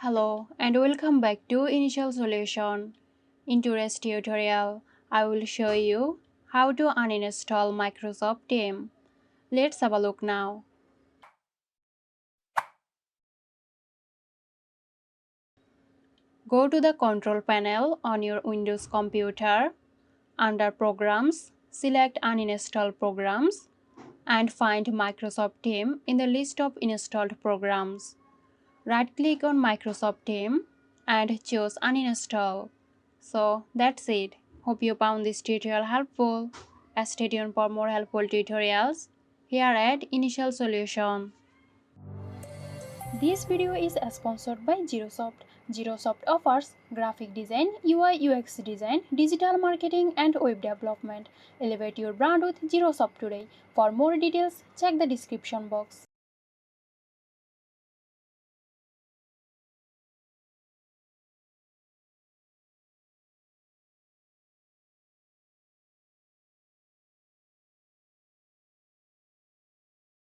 Hello and welcome back to Initial Solution. In today's tutorial, I will show you how to uninstall Microsoft Teams. Let's have a look now. Go to the control panel on your Windows computer. Under Programs, select Uninstall Programs and find Microsoft Teams in the list of installed programs. Right-click on Microsoft Teams and choose Uninstall. So that's it. Hope you found this tutorial helpful. Stay tuned for more helpful tutorials here at Initial Solution. This video is sponsored by Girosoft. Girosoft offers graphic design, UI UX design, digital marketing and web development. Elevate your brand with Girosoft today. For more details, check the description box.